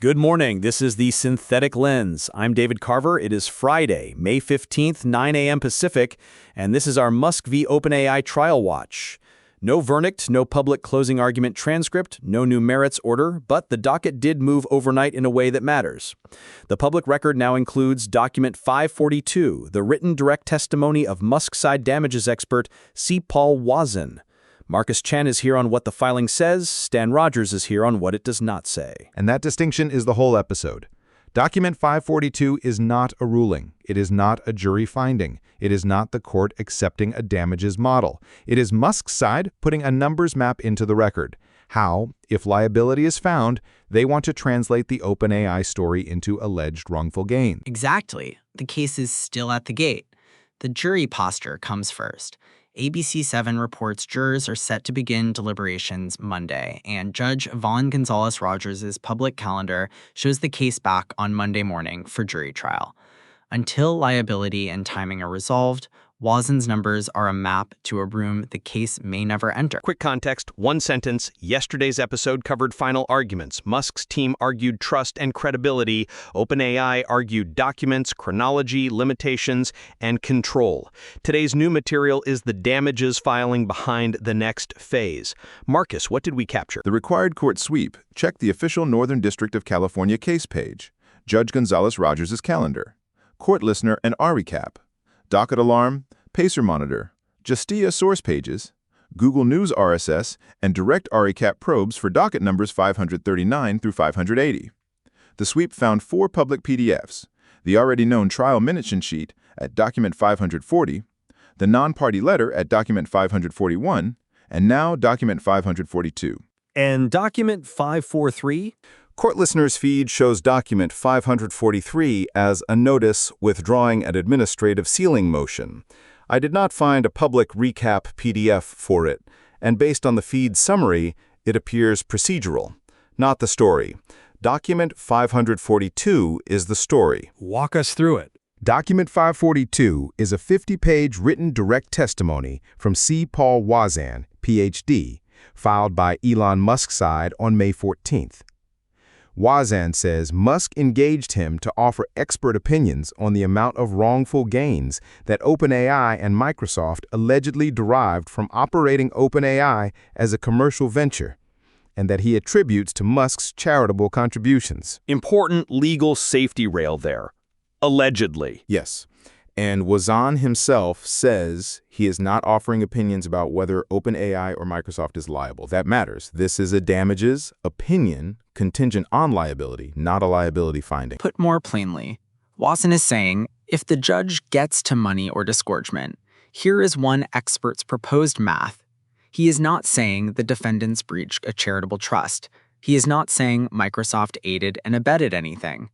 Good morning. This is the Synthetic Lens. I'm David Carver. It is Friday, May 15th, 9 a.m. Pacific, and this is our Musk v. OpenAI trial watch. No verdict, no public closing argument transcript, no new merits order, but the docket did move overnight in a way that matters. The public record now includes document 542, the written direct testimony of Musk side damages expert C. Paul Wazzan. Marcus Chen is here on what the filing says, Stan Rogers is here on what it does not say. And that distinction is the whole episode. Document 542 is not a ruling. It is not a jury finding. It is not the court accepting a damages model. It is Musk's side putting a numbers map into the record. How, if liability is found, they want to translate the OpenAI story into alleged wrongful gain. Exactly. The case is still at the gate. The jury posture comes first. ABC7 reports jurors are set to begin deliberations Monday, and Judge Vaughn Gonzalez-Rogers' public calendar shows the case back on Monday morning for jury trial. Until liability and timing are resolved, Wazzan's numbers are a map to a room the case may never enter. Quick context, one sentence. Yesterday's episode covered final arguments. Musk's team argued trust and credibility. OpenAI argued documents, chronology, limitations, and control. Today's new material is the damages filing behind the next phase. Marcus, what did we capture? The required court sweep. Check the official Northern District of California case page. Judge Gonzalez-Rogers' calendar. CourtListener and RRecap. Docket alarm, Pacer monitor, Justia source pages, Google News RSS, and direct RRecap probes for docket numbers 539 through 580. The sweep found 4 public PDFs, the already known trial minutes sheet at document 540, the non-party letter at document 541, and now document 542. And document 543? CourtListener's feed shows document 543 as a notice withdrawing an administrative sealing motion. I did not find a public recap PDF for it, and based on the feed summary, it appears procedural, not the story. Document 542 is the story. Walk us through it. Document 542 is a 50-page written direct testimony from C. Paul Wazzan, Ph.D., filed by Elon Musk's side on May 14th. Wazzan says Musk engaged him to offer expert opinions on the amount of wrongful gains that OpenAI and Microsoft allegedly derived from operating OpenAI as a commercial venture, and that he attributes to Musk's charitable contributions. Important legal safety rail there. Allegedly. Yes. And Wazzan himself says he is not offering opinions about whether OpenAI or Microsoft is liable. That matters. This is a damages opinion contingent on liability, not a liability finding. Put more plainly, Wazzan is saying, if the judge gets to money or disgorgement, here is one expert's proposed math. He is not saying the defendants breached a charitable trust. He is not saying Microsoft aided and abetted anything.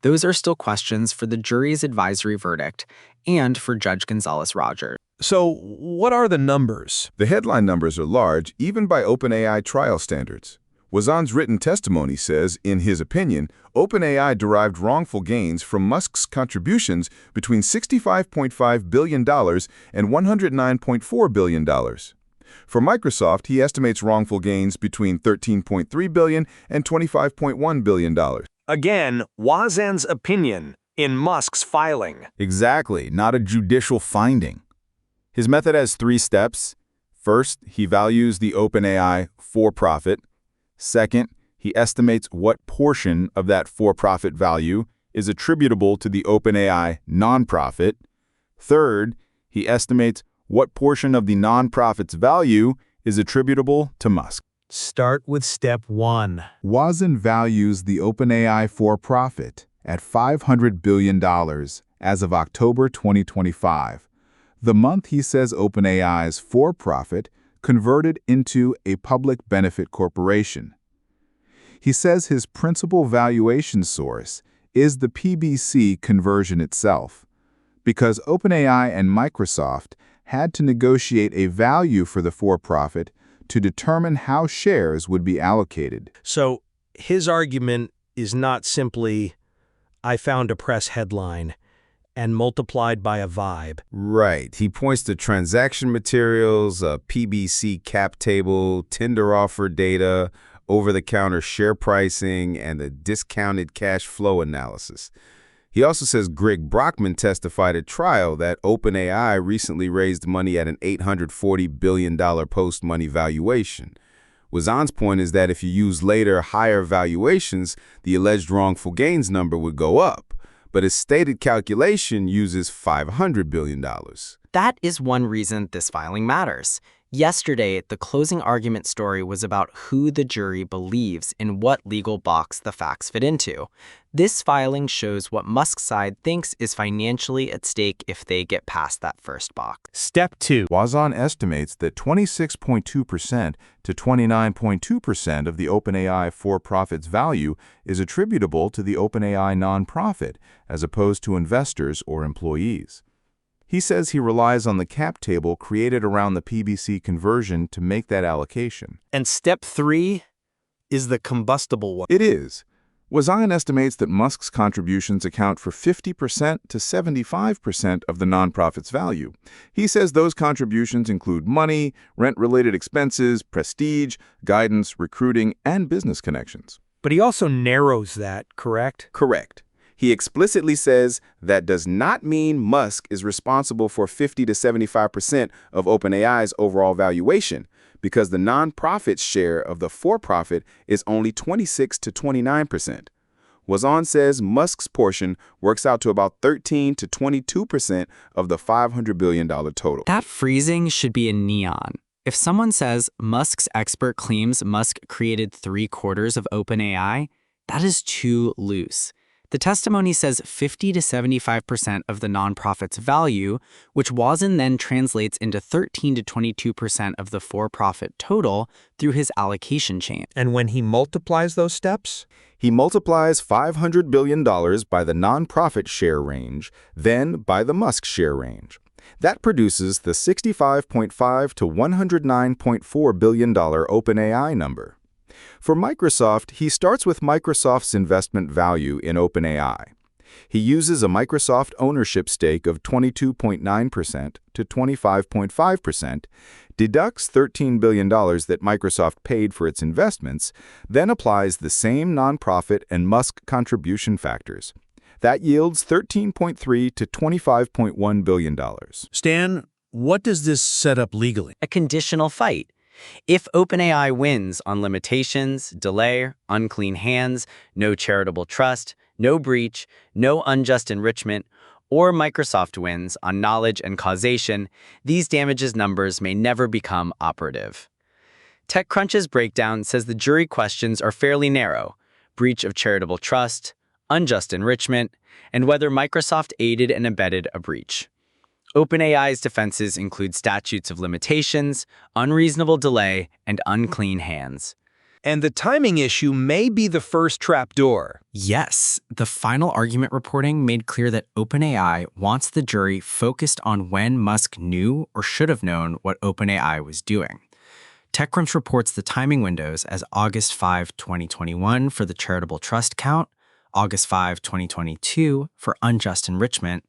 Those are still questions for the jury's advisory verdict and for Judge Gonzalez-Rogers. So, what are the numbers? The headline numbers are large, even by OpenAI trial standards. Wazzan's written testimony says, in his opinion, OpenAI derived wrongful gains from Musk's contributions between $65.5 billion and $109.4 billion. For Microsoft, he estimates wrongful gains between $13.3 billion and $25.1 billion. Again, Wazzan's opinion in Musk's filing. Exactly, not a judicial finding. His method has 3 steps. First, he values the OpenAI for-profit. Second, he estimates what portion of that for-profit value is attributable to the OpenAI nonprofit. Third, he estimates what portion of the nonprofit's value is attributable to Musk. Start with step 1. Wazzan values the OpenAI for-profit at $500 billion as of October 2025, the month he says OpenAI's for-profit converted into a public benefit corporation. He says his principal valuation source is the PBC conversion itself, because OpenAI and Microsoft had to negotiate a value for the for-profit to determine how shares would be allocated. So his argument is not simply, I found a press headline and multiplied by a vibe. Right. He points to transaction materials, a PBC cap table, tender offer data, over-the-counter share pricing, and the discounted cash flow analysis. He also says Greg Brockman testified at trial that OpenAI recently raised money at an $840 billion post-money valuation. Wazzan's point is that if you use later, higher valuations, the alleged wrongful gains number would go up. But his stated calculation uses $500 billion. That is one reason this filing matters. Yesterday, the closing argument story was about who the jury believes in what legal box the facts fit into. This filing shows what Musk's side thinks is financially at stake if they get past that first box. Step 2. Wazzan estimates that 26.2% to 29.2% of the OpenAI for-profit's value is attributable to the OpenAI nonprofit, as opposed to investors or employees. He says he relies on the cap table created around the PBC conversion to make that allocation. And step 3 is the combustible one. It is. Wazzan estimates that Musk's contributions account for 50% to 75% of the nonprofit's value. He says those contributions include money, rent-related expenses, prestige, guidance, recruiting, and business connections. But he also narrows that, correct? Correct. He explicitly says that does not mean Musk is responsible for 50 to 75% of OpenAI's overall valuation, because the nonprofit's share of the for-profit is only 26 to 29%. Wazzan says Musk's portion works out to about 13 to 22% of the $500 billion total. That phrasing should be in neon. If someone says Musk's expert claims Musk created 3/4 of OpenAI, that is too loose. The testimony says 50 to 75% of the nonprofit's value, which Wazzan then translates into 13 to 22% of the for-profit total through his allocation chain. And when he multiplies those steps? He multiplies $500 billion by the nonprofit share range, then by the Musk share range. That produces the $65.5 to $109.4 billion OpenAI number. For Microsoft, he starts with Microsoft's investment value in OpenAI. He uses a Microsoft ownership stake of 22.9% to 25.5%, deducts $13 billion that Microsoft paid for its investments, then applies the same nonprofit and Musk contribution factors. That yields $13.3 to $25.1 billion. Stan, what does this set up legally? A conditional fight. If OpenAI wins on limitations, delay, unclean hands, no charitable trust, no breach, no unjust enrichment, or Microsoft wins on knowledge and causation, these damages numbers may never become operative. TechCrunch's breakdown says the jury questions are fairly narrow: breach of charitable trust, unjust enrichment, and whether Microsoft aided and abetted a breach. OpenAI's defenses include statutes of limitations, unreasonable delay, and unclean hands. And the timing issue may be the first trapdoor. Yes, the final argument reporting made clear that OpenAI wants the jury focused on when Musk knew or should have known what OpenAI was doing. TechCrunch reports the timing windows as August 5, 2021 for the charitable trust count, August 5, 2022 for unjust enrichment,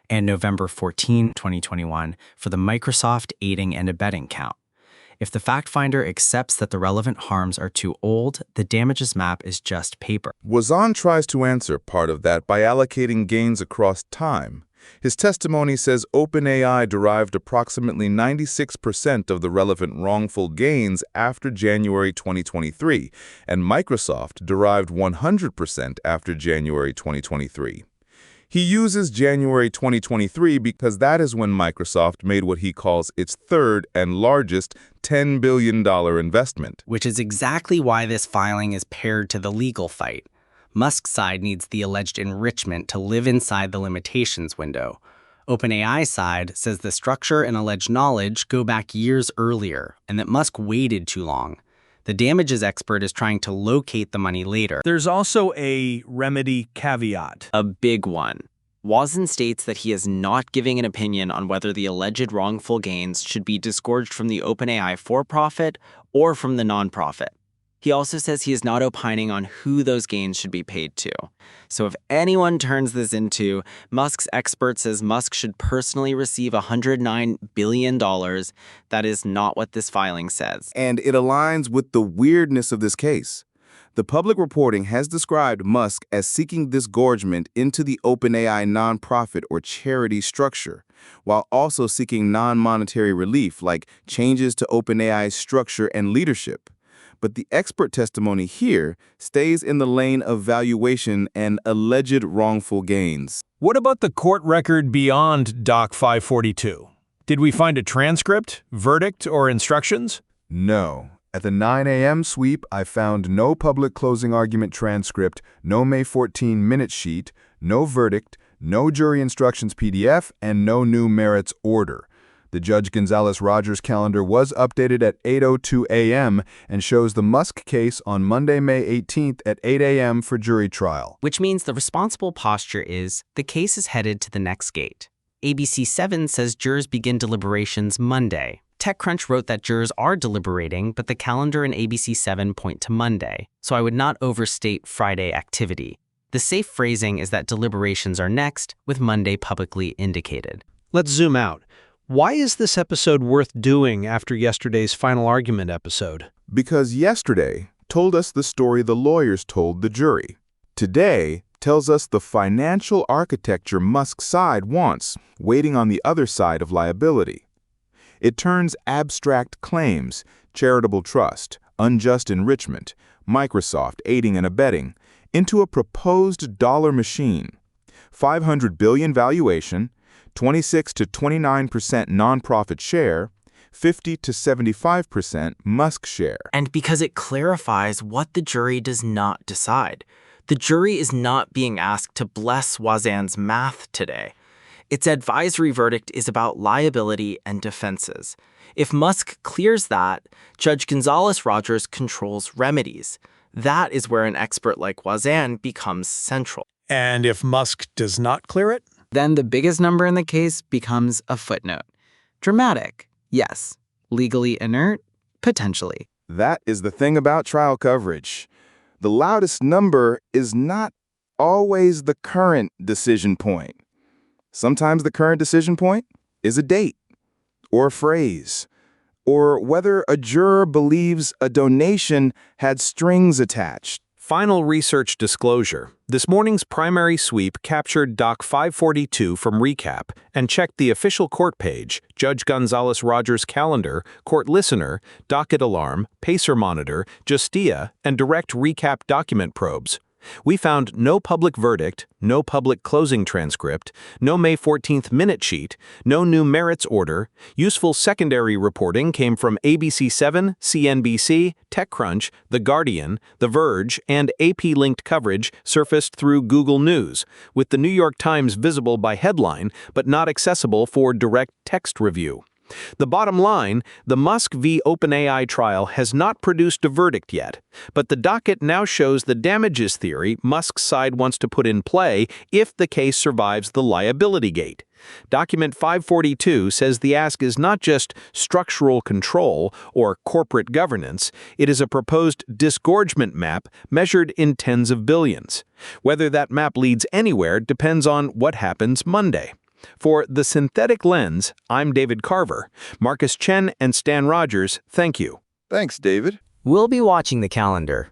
and November 14, 2021 for the Microsoft aiding and abetting count. If the fact finder accepts that the relevant harms are too old, the damages map is just paper. Wazzan tries to answer part of that by allocating gains across time. His testimony says OpenAI derived approximately 96% of the relevant wrongful gains after January 2023, and Microsoft derived 100% after January 2023. He uses January 2023 because that is when Microsoft made what he calls its third and largest $10 billion investment. Which is exactly why this filing is paired to the legal fight. Musk's side needs the alleged enrichment to live inside the limitations window. OpenAI's side says the structure and alleged knowledge go back years earlier, and that Musk waited too long. The damages expert is trying to locate the money later. There's also a remedy caveat. A big one. Wazzan states that he is not giving an opinion on whether the alleged wrongful gains should be disgorged from the OpenAI for-profit or from the nonprofit. He also says he is not opining on who those gains should be paid to. So if anyone turns this into Musk's expert says Musk should personally receive $109 billion, that is not what this filing says. And it aligns with the weirdness of this case. The public reporting has described Musk as seeking disgorgement into the OpenAI nonprofit or charity structure, while also seeking non-monetary relief like changes to OpenAI's structure and leadership. But the expert testimony here stays in the lane of valuation and alleged wrongful gains. What about the court record beyond Doc 542? Did we find a transcript, verdict, or instructions? No. At the 9 a.m. sweep, I found no public closing argument transcript, no May 14 minute sheet, no verdict, no jury instructions PDF, and no new merits order. The Judge Gonzalez-Rogers calendar was updated at 8:02 a.m. and shows the Musk case on Monday, May 18th at 8 a.m. for jury trial. Which means the responsible posture is the case is headed to the next gate. ABC 7 says jurors begin deliberations Monday. TechCrunch wrote that jurors are deliberating, but the calendar and ABC 7 point to Monday, so I would not overstate Friday activity. The safe phrasing is that deliberations are next, with Monday publicly indicated. Let's zoom out. Why is this episode worth doing after yesterday's final argument episode? Because yesterday told us the story the lawyers told the jury. Today tells us the financial architecture Musk's side wants, waiting on the other side of liability. It turns abstract claims, charitable trust, unjust enrichment, Microsoft aiding and abetting, into a proposed dollar machine. $500 billion valuation, 26 to 29% nonprofit share, 50 to 75% Musk share. And because it clarifies what the jury does not decide. The jury is not being asked to bless Wazzan's math today. Its advisory verdict is about liability and defenses. If Musk clears that, Judge Gonzalez-Rogers controls remedies. That is where an expert like Wazzan becomes central. And if Musk does not clear it? Then the biggest number in the case becomes a footnote. Dramatic, yes. Legally inert, potentially. That is the thing about trial coverage. The loudest number is not always the current decision point. Sometimes the current decision point is a date, or a phrase, or whether a juror believes a donation had strings attached. Final research disclosure. This morning's primary sweep captured Doc 542 from Recap and checked the official court page, Judge Gonzalez-Rogers calendar, CourtListener, docket alarm, pacer monitor, Justia, and direct recap document probes. We found no public verdict, no public closing transcript, no May 14th minute sheet, no new merits order. Useful secondary reporting came from ABC 7, CNBC, TechCrunch, The Guardian, The Verge, and AP-linked coverage surfaced through Google News, with the New York Times visible by headline but not accessible for direct text review. The bottom line, the Musk v. OpenAI trial has not produced a verdict yet, but the docket now shows the damages theory Musk's side wants to put in play if the case survives the liability gate. Document 542 says the ask is not just structural control or corporate governance, it is a proposed disgorgement map measured in tens of billions. Whether that map leads anywhere depends on what happens Monday. For The Synthetic Lens, I'm David Carver. Marcus Chen and Stan Rogers, thank you. Thanks, David. We'll be watching the calendar.